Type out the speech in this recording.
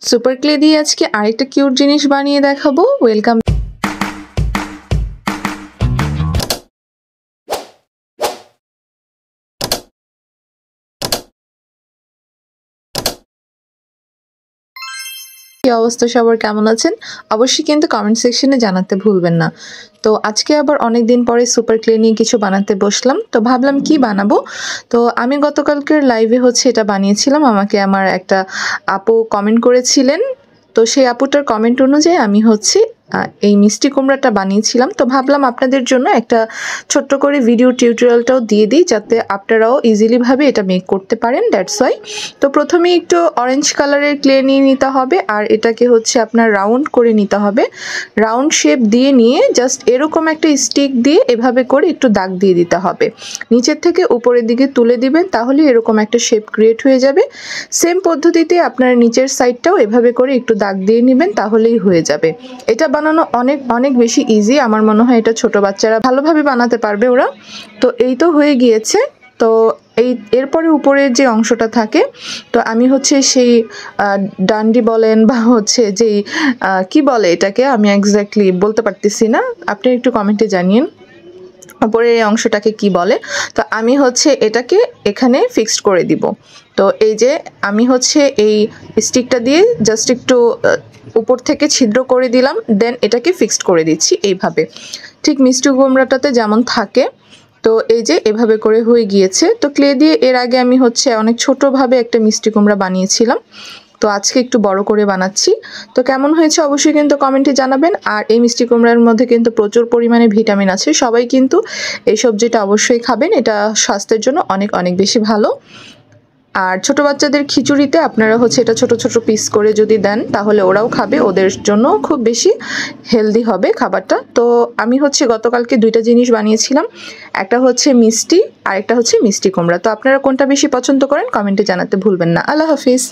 Super clay দিয়ে আজকে আরেকটা কিউট জিনিস বানিয়ে দেখাবো। ওয়েলকাম। কি অবস্থা সবার, কেমন আছেন? অবশ্যই কিন্তু কমেন্ট সেকশনে জানাতে ভুলবেন না। তো আজকে আবার অনেক দিন পরে সুপার ক্লে নিয়ে কিছু বানাতে বসলাম। তো ভাবলাম কি বানাবো। তো আমি গতকালকের লাইভে এটা বানিয়েছিলাম। আমাকে আমার একটা আপু কমেন্ট করেছিলেন। তো সেই আপুটার কমেন্ট অনুযায়ী আমি এই মিষ্টি কুমড়াটা বানিয়েছিলাম। তো ভাবলাম আপনাদের জন্য একটা ছোট্ট করে ভিডিও টিউটোরিয়ালটাও দিয়ে দিই, যাতে আপনারাও ইজিলি ভাবে এটা মেক করতে পারেন। That's why. তো প্রথমে একটু অরেঞ্জ কালারের ক্লে নিয়ে নিতে হবে, আর এটাকে আপনার রাউন্ড করে নিতে হবে। রাউন্ড শেপ দিয়ে নিয়ে জাস্ট এরকম একটা স্টিক দিয়ে এভাবে করে একটু দাগ দিয়ে দিতে হবে। নিচের থেকে উপরের দিকে তুলে দিবেন, তাহলে এরকম একটা শেপ ক্রিয়েট হয়ে যাবে। সেম পদ্ধতিতে আপনার নিচের সাইডটাও এভাবে করে একটু দাগ দিয়ে নেবেন, তাহলেই হয়ে যাবে। এটা বানানো অনেক অনেক বেশি ইজি। আমার মনে হয় এটা ছোট বাচ্চারা ভালোভাবে বানাতে পারবে ওরা। তো এই তো হয়ে গিয়েছে। তো এরপরে উপরের যে অংশটা থাকে, তো আমি সেই ডান্ডি বলেন বা যেই কি বলে এটাকে, আমি এক্স্যাক্টলি বলতে পারতেছি না, আপনি একটু কমেন্টে জানিয়েন উপরের এই অংশটাকে কি বলে। তো আমি এটাকে এখানে ফিক্সড করে দিব। তো এই যে আমি এই স্টিকটা দিয়ে জাস্ট একটু উপর থেকে ছিদ্র করে দিলাম, দেন এটাকে ফিক্সড করে দিচ্ছি এইভাবে, ঠিক মিষ্টি কুমড়াটাতে যেমন থাকে। তো এই যে এভাবে করে হয়ে গিয়েছে। তো ক্লে দিয়ে এর আগে আমি অনেক ছোটোভাবে একটা মিষ্টি কুমড়া বানিয়েছিলাম। তো আজকে একটু বড় করে বানাচ্ছি। তো কেমন হয়েছে অবশ্যই কিন্তু কমেন্টে জানাবেন। আর এই মিষ্টি কুমড়ার মধ্যে কিন্তু প্রচুর পরিমাণে ভিটামিন আছে। সবাই কিন্তু এই সবজিটা অবশ্যই খাবেন, এটা স্বাস্থ্যের জন্য অনেক অনেক বেশি ভালো। আর ছোট বাচ্চাদের খিচুড়িতে আপনারা এটা ছোট ছোট পিস করে যদি দেন, তাহলে ওরাও খাবে, ওদের জন্য খুব বেশি হেলদি হবে খাবারটা। তো আমি গতকালকে দুইটা জিনিস বানিয়েছিলাম, একটা মিষ্টি আর একটা মিষ্টি কুমড়া। তো আপনারা কোনটা বেশি পছন্দ করেন কমেন্টে জানাতে ভুলবেন না। আল্লাহ হাফিজ।